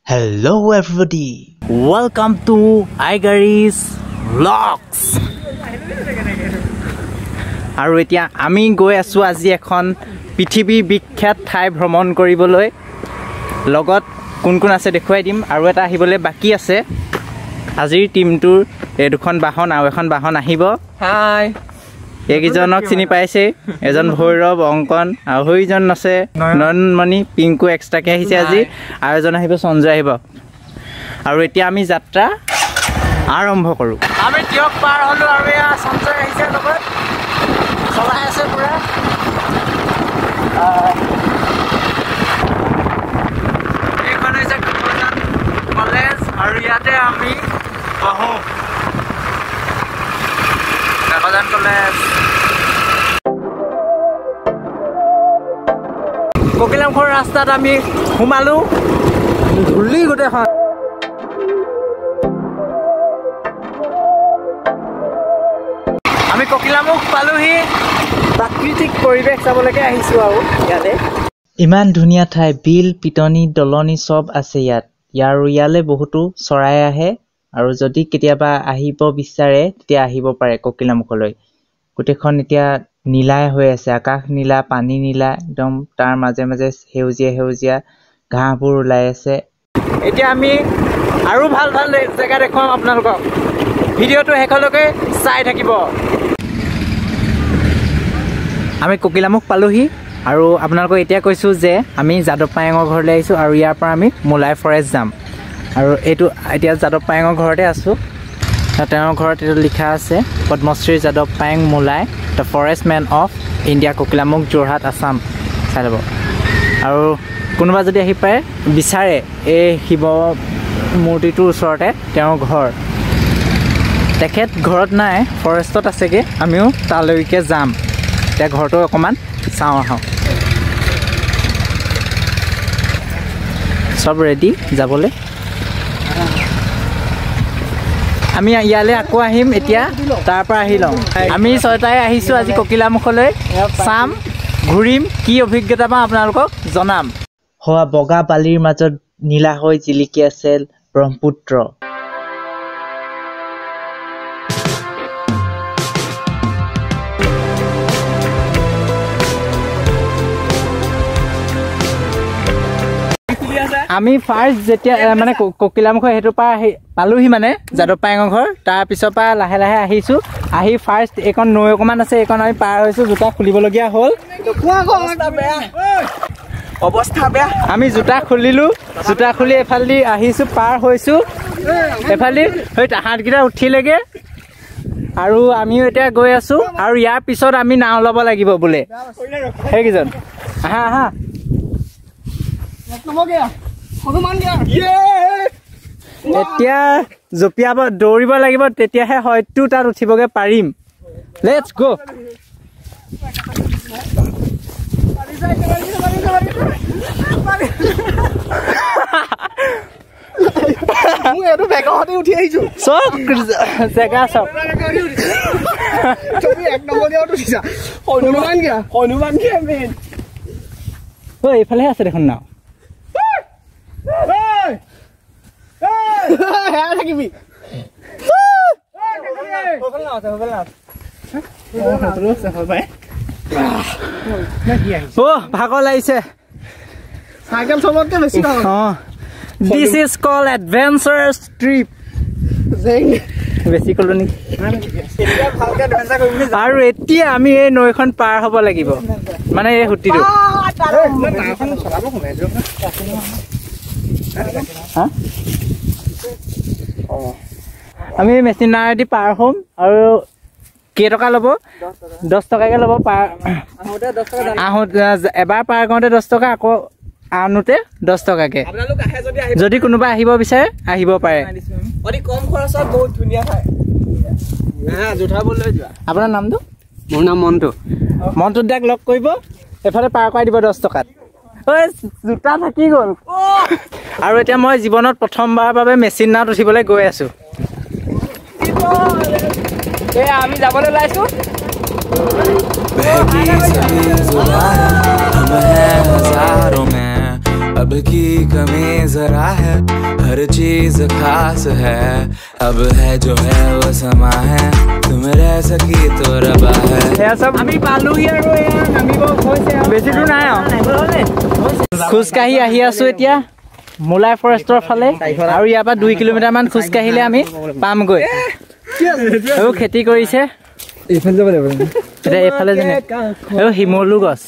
Hello everybody, welcome to iGary's Vlogs. আৰু এতিয়া আমি গৈ আছো আজি এখন পৃথিৱী বিখ্যাত ঠাই ভ্ৰমণ কৰিবলৈ লগত কোন কোন আছে দেখুৱাই দিম আৰু এটা আহিবলৈ বাকি আছে আজিৰ টিমটোৰ এই দুখন বাহন আৰু এখন বাহন আহিব হাই একজনক চিনি পাইছে এজন ভৈৰৱ অংকন আৰু হৈজন আছে নয়নমণি পিংকু এক্সট্ৰাকে আহিছে আজি আৰু এজন আহিব সঞ্জয় আহিব আৰু এতিয়া আমি যাত্ৰা আৰম্ভ কৰো আমি টিয়ক পাৰ হলো আৰু এয়া সঞ্জয় আহিছে লগত চলাই আছে পুৰা এইখন হৈছে কলেজ আৰু ইয়াতে আমি আহো কলেজ ককিলামুখৰ ৰাস্তাত আমি সোমালো ধূলি গোটেইখন আমি ককিলামুখ পালোহি প্ৰাকৃতিক পৰিৱেশ চাবলৈকে আহিছো আৰু ইয়াতে ইমান ধুনীয়া ঠাই বিল পিটনি দলনি সব আছে ইয়ালে বহুতো চৰাই আহে আৰু যদি কেতিয়াবা আহিব বিচাৰে তেতিয়া আহিব পাৰে ককিলামুখলৈ গোটেইখন এতিয়া নীলাই হৈ আছে আকাশ নীলা পানী নীলা একদম তাৰ মাজে মাজে সেউজীয়া ঘাঁহবোৰ ওলাই আছে এতিয়া আমি আৰু ভাল জেগা দেখুৱাম আপোনালোকক ভিডিঅ'টো শেষলৈকে চাই থাকিব আমি ককিলামুখ পালোহি আৰু আপোনালোকক এতিয়া কৈছোঁ যে আমি যাদৱ পায়েঙৰ ঘৰলৈ আহিছোঁ আৰু ইয়াৰ পৰা আমি মোলাই ফৰেষ্ট যাম আৰু এইটো এতিয়া যাদৱ পায়েঙৰ ঘৰতে আছোঁ তেওঁৰ ঘৰত এইটো লিখা আছে পদ্মশ্ৰী যাদৱ Payeng Molai the forest man of India Kokilamukh Jorhat Assam চাই ল'ব আৰু কোনোবা যদি আহি পায় বিচাৰে এই শিৱ মূৰ্তিটোৰ ওচৰতে তেওঁৰ ঘৰ তেখেত ঘৰত নাই ফৰেষ্টত আছেগৈ আমিও তালৈকে যাম এতিয়া ঘৰটো অকণমান চাওঁ আহোঁ চব ৰেডি যাবলৈ আমি ইয়ালৈ আকৌ আহিম এতিয়া তাৰ পৰা আহি লওঁ আমি ছয়টাই আহিছোঁ আজি ককিলামুখলৈ চাম ঘূৰিম কি অভিজ্ঞতা পাওঁ আপোনালোকক জনাম হোৱা বগা বালিৰ মাজত নীলা হৈ জিলিকি আছে ব্ৰহ্মপুত্ৰ আমি ফাৰ্ষ্ট যেতিয়া মানে ককিলামুখৰ সেইটো পৰা পালোহি মানে যাদৱ পায়েঙৰ ঘৰ তাৰ পিছৰ পৰা লাহে লাহে আহিছোঁ আহি ফাৰ্ষ্ট এইখন নৈ অকণমান আছে এইখন আমি পাৰ হৈছোঁ জোতা খুলিবলগীয়া হ'ল অৱস্থা বেয়া আমি জোতা খুলিলোঁ জোতা খুলি এফালেদি আহিছোঁ পাৰ হৈছোঁ এফালেদি সেই তাহাঁতকেইটা উঠিলেগৈ আৰু আমিও এতিয়া গৈ আছোঁ আৰু ইয়াৰ পিছত আমি নাও ল'ব লাগিব বোলে সেইকেইজন আহা এতিয়া জঁপিয়াব দৌৰিব লাগিব তেতিয়াহে হয়তো তাত উঠিবগে পাৰিম লেটছ গো এইফালেহে আছে দেখোন নাও ভাগৰ লাগিছে চাইকেল চবতকে বেছি this is call adventurous trip বেছি কলো নেকি আৰু এতিয়া আমি এই নৈখন পাৰ হ'ব লাগিব মানে এই সুতিটো আমি মেচিনাৰেদি পাৰ হ'ম আৰু কেইটকা ল'ব 10 টকাকৈ ল'ব আহোঁতে এবাৰ পাৰ কৰোঁতে 10 টকা আকৌ আনোতে 10 টকাকৈ যদি কোনোবা আহিব বিচাৰে আহিব পাৰে অতি কম খৰচত বহুত ধুনীয়া ঠাই আপোনাৰ নামটো মোৰ নাম মন্টু দাক লগ কৰিব এফালে পাৰ কৰাই দিব 10 টকাত ঐ জোতা থাকি গ'ল আৰু এতিয়া মই জীৱনত প্ৰথমবাৰৰ বাবে মেচিন নাওত উঠিবলৈ গৈ আছোঁ আমি যাবলৈ ওলাইছোঁ अब की कमी जरा है, हर चीज खास है, अब है जो है वो समा है, तुम रह सकी तो रबा है। এয়া সব আমি পালোহি আৰু এয়া নামিব হৈছে বেছি দূৰ নাই খোজকাঢ়ি আহি আছো এতিয়া মুলাই ফৰেষ্টৰ ফালে আৰু ইয়াৰ পৰা 2 কিলোমিটাৰ মান খোজকাঢ়িলে আমি পামগৈ আৰু খেতি কৰিছে এইফালে যাব লাগিব এটা এইফালে যেনে আৰু হিমলু গছ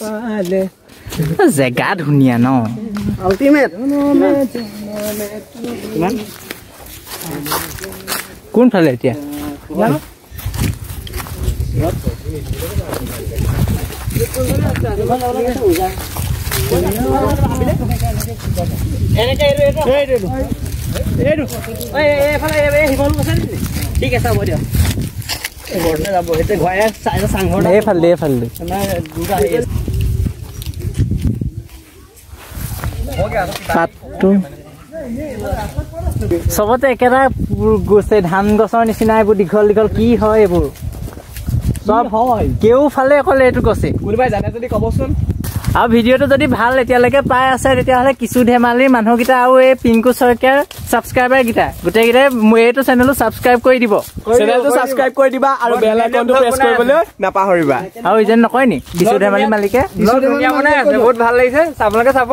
জেগা ধুনীয়া ন আল্টিমেট কোন ফালে এতিয়া ঠিক আছে হ'ব দিয়ক চবতে একেটা গৈছে ধান গছৰ নিচিনা এইবোৰ দীঘল দীঘল কি হয় এইবোৰ সব হয় কেউফালে অকল এইটো গছে কোনোবাই জানে যদি ক'বচোন আৰু ভিডিঅ'টো যদি ভাল এতিয়ালৈকে পাই আছে তেতিয়াহ'লে কিছু ধেমালিৰ মানুহকেইটা আৰু এই পিংকু শইকীয়াৰ ছাবস্ক্ৰাইবাৰকেইটা গোটেইকেইটাই এইটো চেনেলটো ছাবস্ক্ৰাইব কৰি দিব চেনেলটো ছাবস্ক্ৰাইব কৰি দিবা আৰু বেল আইকনটো প্ৰেছ কৰিবলৈ নাপাহৰিবা আৰু ইজেন নকয় নি কিছু ধেমালি মালিকে বহুত ভাল লাগিছে চাবলৈকে চাব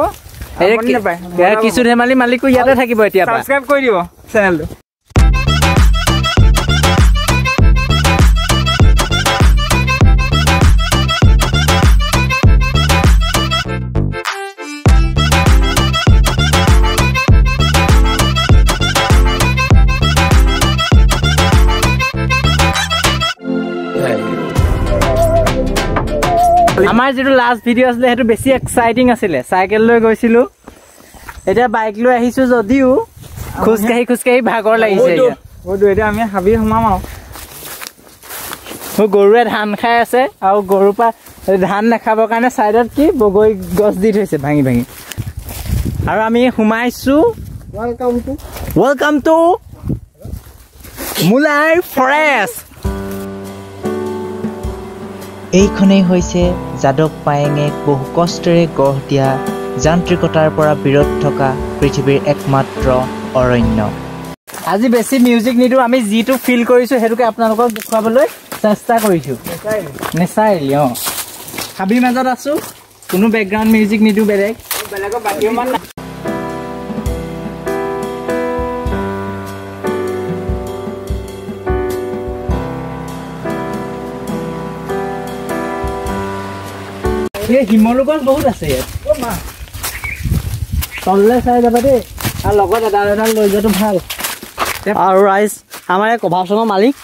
কিছু ধেমালি মালিকো ইয়াতে থাকিব এতিয়া ছাবস্ক্ৰাইব কৰি দিব চেনেলটো আমাৰ যেটো লাষ্ট ভিডিও আছিল হেতু বেছি এক্সাইটিং আছিল সাইকেল লৈ গৈছিলো এটা বাইক লৈ আহিছো যদিও খুজকাহি ভাগৰ লাগিছে ওদু এটা আমি হাবি হমাম গৰুৱে ধান খাই আছে আৰু গৰুৰ পৰা ধান নাখাবৰ কাৰণে সাইডত কি বগৈ গছ দি থৈছে ভাঙি ভাঙি আৰু আমি হুমাইছো ওয়েলকাম টু মুলাই ফৰেষ্ট এইখনেই হৈছে যাদৱ পায়েঙে বহু কষ্টেৰে গঢ় দিয়া যান্ত্ৰিকতাৰ পৰা বিৰত থকা পৃথিৱীৰ একমাত্ৰ অৰণ্য আজি বেছি মিউজিক নিদু আমি জিটো ফিল কৰিছো হেতুকে আপোনালোকক দেখুৱাবলৈ চেষ্টা কৰিছো নেচাৰেলি হাবিৰ মাজত আছো কোনো বেকগ্ৰাউণ্ড মিউজিক নিদু বেলেগৰ বাকিও মান হিমলু গছ বহুত আছে তললে চাই যাবা দেই আৰু লগত এডাল লৈ যোৱাটো ভাল আৰু ৰাইজ আমাৰ এই কভাৰচনৰ মালিক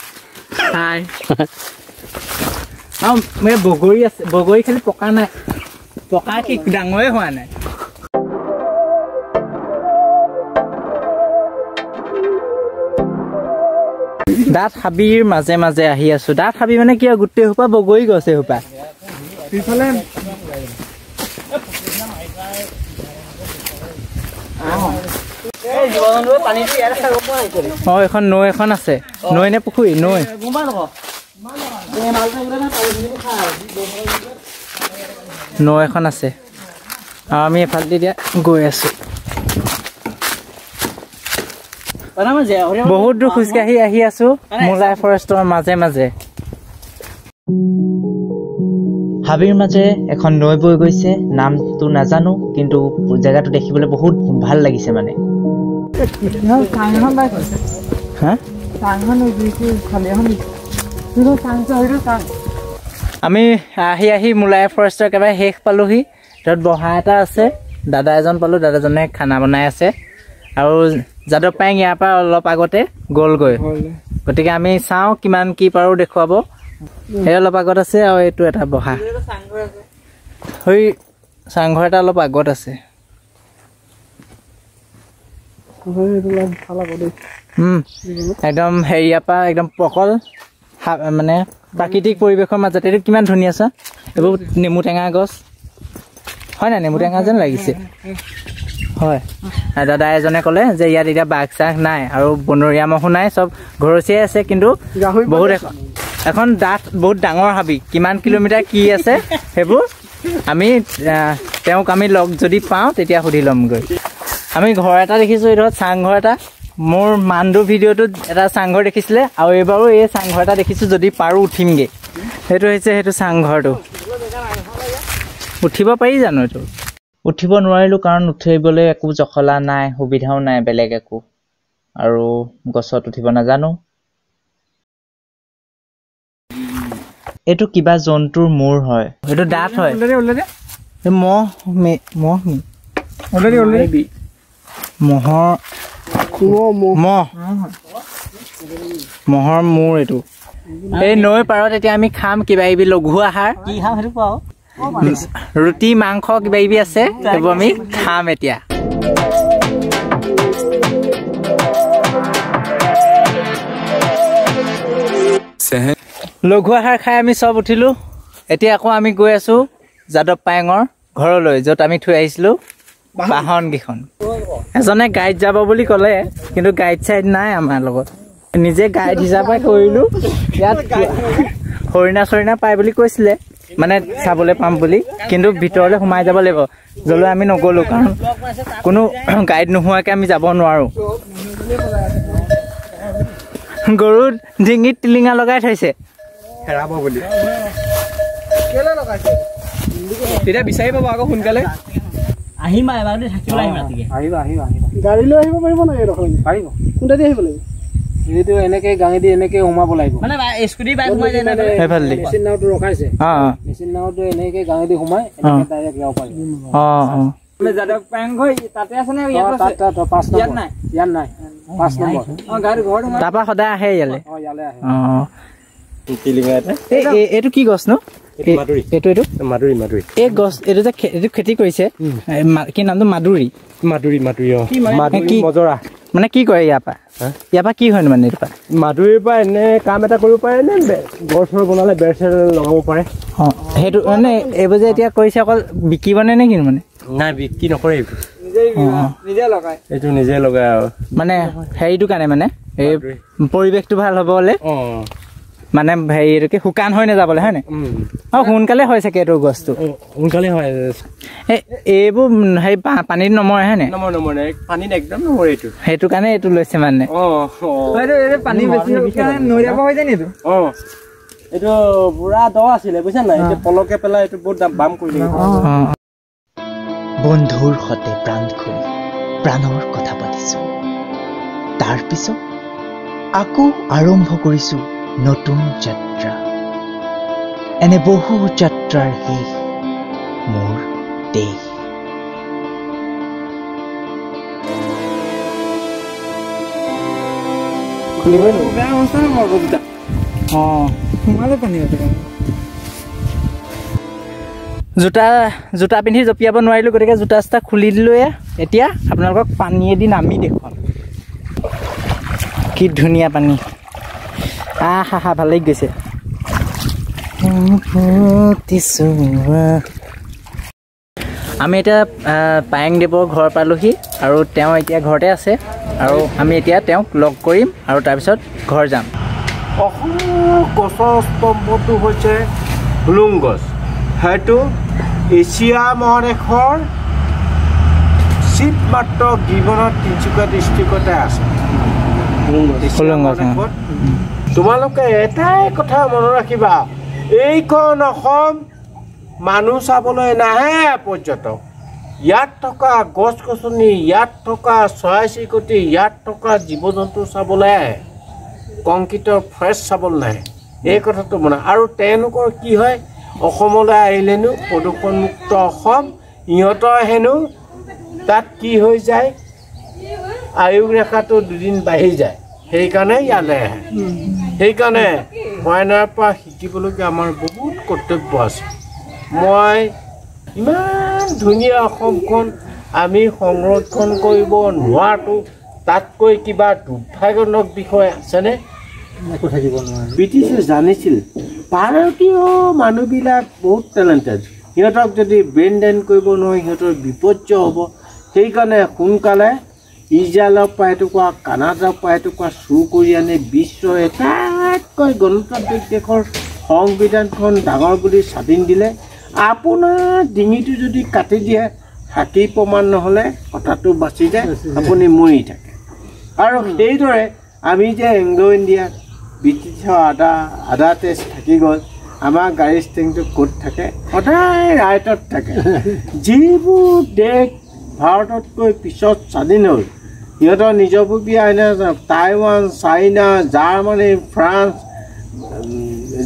হাই আৰু মোৰ বগৰী আছে বগৰী খালি পকা নাই পকা কি ডাঙৰে হোৱা নাই দাঁত হাবিৰ মাজে মাজে আহি আছো দাঁত হাবি মানে কি গোটেই সোপা বগৰী গছ এসোপা পিছলে এখন নৈ এখন আছে নৈ নে পুখুৰী নৈ নৈ এখন আছে আৰু আমি এফালে এতিয়া গৈ আছো বহুত দূৰ খোজকাঢ়ি আহি আছো মুলাই ফৰেষ্টৰ মাজে মাজে হাবিৰ মাজে এখন নৈ বৈ গৈছে নামটো নাজানো কিন্তু জায়গাটো দেখিবলৈ বহুত ভাল লাগিছে মানে আমি আহি আহি মুলাই ফৰেষ্টৰ একেবাৰে শেষ পালোহি তাত বহা এটা আছে দাদা এজন পালো দাদাজনে খানা বনাই আছে আৰু যাদৱ পায়েং ইয়াৰ পৰা অলপ আগতে গ'লগৈ গতিকে আমি চাওঁ কিমান কি পাৰো দেখুৱাব এই অলপ আগত আছে আৰু এইটো এটা বহা হৈ চাংঘৰ এটা অলপ আগত আছে একদম হেৰিয়াৰ পৰা একদম পকল মানে প্ৰাকৃতিক পৰিৱেশৰ মাজতে এইটো কিমান ধুনীয়া আছে এইবোৰ নেমু টেঙা গছ হয় না নেমু টেঙা যেন লাগিছে হয় দাদা এজনে ক'লে যে ইয়াত এতিয়া বাঘ চাঘ নাই আৰু বনৰীয়া মহো নাই চব ঘৰচিয়াই আছে কিন্তু বহুত এখন ডাঠ বহুত ডাঙৰ হাবি কিমান কিলোমিটাৰ কি আছে সেইবোৰ আমি তেওঁক আমি লগ যদি পাওঁ তেতিয়া সুধি ল'মগৈ আমি ঘৰ এটা দেখিছোঁ এইটো চাংঘৰ এটা মোৰ মাণ্ডু ভিডিঅ'টোত এটা চাংঘৰ দেখিছিলে আৰু এইবাৰো এই চাংঘৰ এটা দেখিছোঁ যদি পাৰোঁ উঠিমগৈ সেইটো হৈছে সেইটো চাংঘৰটো উঠিব পাৰি জানো এইটো উঠিব নোৱাৰিলোঁ কাৰণ উঠিবলৈ একো জখলা নাই সুবিধাও নাই বেলেগ একো আৰু গছত উঠিব নাজানো এইটো কিবা জন্তুৰ মূৰ হয় এইটো দাঁত হয় মহৰ মূৰ এইটো এই নৈ পাৰত এতিয়া আমি খাম কিবা কিবি লঘু আহাৰ কি খাম সেইটো পাওঁ ৰুটি মাংস কিবা কিবি আছে সেইবোৰ আমি খাম এতিয়া লঘু আহাৰ খাই আমি চব উঠিলোঁ এতিয়া আকৌ আমি গৈ আছোঁ যাদৱ পায়েঙৰ ঘৰলৈ য'ত আমি থৈ আহিছিলোঁ বাহনকেইখন এজনে গাইড যাব বুলি ক'লে কিন্তু গাইড চাইড নাই আমাৰ লগত নিজে গাইড হিচাপে কৰিলোঁ ইয়াত হৰিণা চৰিণা পায় বুলি কৈছিলে মানে চাবলৈ পাম বুলি কিন্তু ভিতৰলৈ সোমাই যাব লাগিব য'লৈ আমি নগ'লোঁ কাৰণ কোনো গাইড নোহোৱাকৈ আমি যাব নোৱাৰোঁ গৰুৰ ডিঙিত টিলিঙা লগাই থৈছে হেৰাব বুলি তেতিয়া বিচাৰি পাব আকৌ সোনকালে আহিম এবাৰ থাকিব আহিম ৰাতিকে গাড়ী লৈ আহিব পাৰিব নাই এইডোখৰ পাৰিব কোনটা দি আহিব লাগিব এইটো এনেকে গাঙি দি এনেকে সোমাব লাগিব মানে স্কুটি বাইক সোমাই যায় না সেইফালে মেচিন নাওটো ৰখাইছে মেচিন নাওটো এনেকে গাঙি দি সোমাই এনেকে ডাইৰেক্ট যাব পাৰিব যাদৱ পায়েং ঘৰ তাতে আছে নে ইয়াত নাই ইয়াত নাই 5 নম্বৰ গাড়ী ঘৰ তাৰপৰা সদায় আহে ইয়ালৈ ইয়ালৈ আহে এইটো কি গছ নো এই গছ এইটো যে এইটো খেতি কৰিছে কি নামটো মাদুৰি মানে কি কৰে ইয়াৰ পৰা কি হয় মানে এইটো মাদুৰিৰ পৰা এনে কাম এটা কৰিব পাৰে নে ঘৰ চৰ বনালে বেৰ চেৰ লগাব পাৰে সেইটো মানে এইবোৰ যে এতিয়া কৰিছে অকল বিকিবনে নে কিনো মানে নাই বিক্ৰী নকৰে এইটো নিজে লগাই আৰু মানে হেৰিটো কাৰণে মানে এই পৰিৱেশটো ভাল হ'ব হ'লে মানে হেৰি শুকান হৈ নাযাবলৈ হয় নে সোনকালে হয় চাগে এইটো গছটো সোনকালে হয় এইবোৰ হেৰি পানীত নমৰে হয় নে পানীত একদম নমৰে এইটো সেইটো কাৰণে এইটো লৈছে মানে পানী বেছি নৈ যাব হৈ যায় নেকি এইটো পুৰা দ আছিলে বুজিছা নাই এতিয়া পলকে পেলাই এইটো বহুত বাম কৰি বন্ধুৰ সতে প্ৰাণ খুলি প্ৰাণৰ কথা পাতিছো তাৰপিছত আকৌ আৰম্ভ কৰিছো নতুন যাত্ৰা এনে বহু যাত্ৰাৰ শেষ মোৰ দেশ জোতা পিন্ধি জঁপিয়াব নোৱাৰিলোঁ গতিকে জোতা চোতা খুলি দিলোঁ এতিয়া আপোনালোকক পানীয়েদি নামি দেখুৱাম কি ধুনীয়া পানী হা ভাল লাগি গৈছে আমি এতিয়া পায়েংদেৱৰ ঘৰ পালোহি আৰু তেওঁ এতিয়া ঘৰতে আছে আৰু আমি এতিয়া তেওঁক লগ কৰিম আৰু তাৰপিছত ঘৰ যাম গছৰ স্তম্ভটো হৈছে হুলুং গছ সেইটো এছিয়া মহাদেশৰ চিপ মাত্ৰ গিবনত তিনিচুকীয়া ডিষ্ট্ৰিক্টতে আছে তোমালোকে এটাই কথা মনত ৰাখিবা এইখন অসম মানুহ চাবলৈ নাহে পৰ্যটক ইয়াত থকা গছ গছনি ইয়াত থকা চৰাই চিৰিকটি ইয়াত থকা জীৱ জন্তু চাবলৈ আহে কংক্ৰিটৰ ফ্ৰেছ চাবলৈ নাহে এই কথাটো মনে আৰু তেওঁলোকৰ কি হয় অসমলৈ আহিলেনো প্ৰদূষণমুক্ত অসম ইহঁতৰ হেনো তাত কি হৈ যায় আয়ুস ৰেখাটো দুদিন বাঢ়ি যায় সেইকাৰণে ইয়ালৈ আহে সেইকাৰণে ফৰেনাৰৰ পৰা শিকিবলগীয়া আমাৰ বহুত কৰ্তব্য আছে মই ইমান ধুনীয়া অসমখন আমি সংৰক্ষণ কৰিব নোৱাৰাটো তাতকৈ কিবা দুৰ্ভাগ্যজনক বিষয় আছেনে একো থাকিব নোৱাৰে ব্ৰিটিছে জানিছিল ভাৰতীয় মানুহবিলাক বহুত টেলেণ্টেড সিহঁতক যদি ব্ৰেইন ড্ৰেইন কৰিব নোৱাৰে সিহঁতৰ বিপৰ্যয় হ'ব সেইকাৰণে সোনকালে ইজৰাইলৰ পৰা এটুকুৰা কানাডাৰ পৰা এটুকুৰা চুৰ কৰি আনি বিশ্বৰ এটাতকৈ গণতান্ত্ৰিক দেশৰ সংবিধানখন ডাঙৰ বুলি স্বাধীন দিলে আপোনাৰ ডিঙিটো যদি কাটি দিয়ে সাক্ষী প্ৰমাণ নহ'লে কথাটো বাচি যায় আপুনি মৰি থাকে আৰু সেইদৰে আমি যে এংলো ইণ্ডিয়া ব্ৰিটিছৰ আদা টেষ্ট থাকি গ'ল আমাৰ গাড়ী ষ্টেংটো ক'ত থাকে সদায় ৰাইটত থাকে যিবোৰ দেশ ভাৰততকৈ পিছত স্বাধীন হ'ল সিহঁতৰ নিজাববীয়া আইন Taiwan China Germany France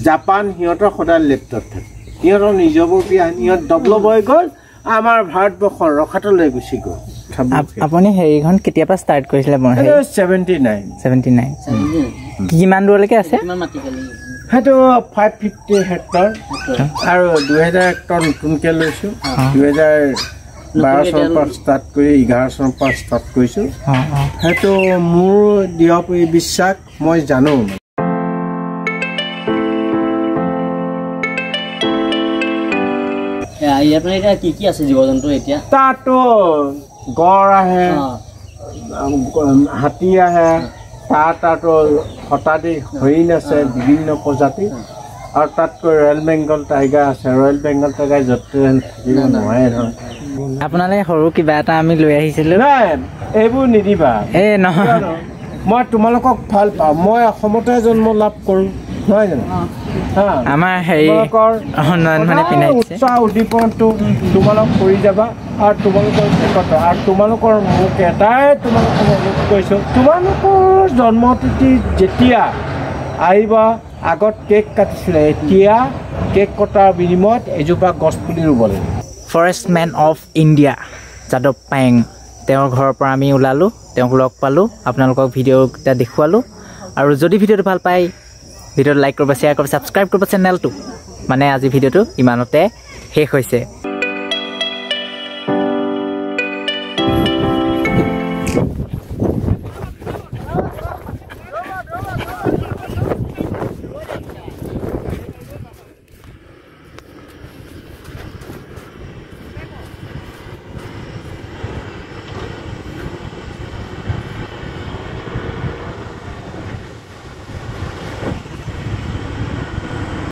Japan সিহঁতৰ সদায় লেফ্টত থাকে সিহঁতৰ নিজাববীয়া আইন সিহঁত ডেভেলপ হৈ গ'ল আমাৰ ভাৰতবৰ্ষৰ ৰখাতলৈ গুচি গ'ল আপুনি হেৰিখন কেতিয়াবা ষ্টাৰ্ট কৰিছিলে 79 কিমান দূৰলৈকে আছে সেইটো 550 হেক্টৰ আৰু 2000 হেক্টৰ নতুনকৈ লৈছোঁ 2012 চনৰ পৰা ষ্টাৰ্ট কৰি 11 চনৰ পৰা ষ্টাৰ্ট কৰিছোঁ সেইটো মোৰ দৃঢ় বিশ্বাস মই জানো কি আছে জীৱ জন্তু এতিয়া তাতো গড় আহে হাতী আহে তাতো শতাধিক হৰিণ আছে বিভিন্ন প্ৰজাতি আৰু তাতকৈ ৰয়েল বেংগল টাইগাৰ আছে ৰয়েল বেংগল টাইগাৰ য'ত থাকিব নোৱাৰে ধৰক আপোনালোকে সৰু কিবা এটা আমি লৈ আহিছিলোঁ নাই এইবোৰ নিদিবা এই নহয় মই তোমালোকক ভাল পাওঁ মই অসমতে জন্ম লাভ কৰোঁ নহয় জানো আমাৰ হেৰি মানে পিন্ধাই উৎসাহ উদ্দীপনাটো তোমালোক কৰি যাবা আৰু তোমালোকৰ কথা আৰু তোমালোকৰ মোক এটাই তোমালোকক অনুৰোধ কৰিছোঁ তোমালোকৰ জন্মতিথি যেতিয়া আহিবা আগত কেক কাটিছিলে এতিয়া কেক কটাৰ বিনিময়ত এজোপা গছপুলি ৰুব লাগিব ফৰেষ্টমেন অফ ইণ্ডিয়া যাদৱ পায়েং তেওঁৰ ঘৰৰ পৰা আমি ওলালোঁ তেওঁক লগ পালোঁ আপোনালোকক ভিডিঅ'কেইটা দেখুৱালোঁ আৰু যদি ভিডিঅ'টো ভাল পায় ভিডিঅ'টো লাইক কৰিব শ্বেয়াৰ কৰিব ছাবস্ক্ৰাইব কৰিব চেনেলটো মানে আজি ভিডিঅ'টো ইমানতে শেষ হৈছে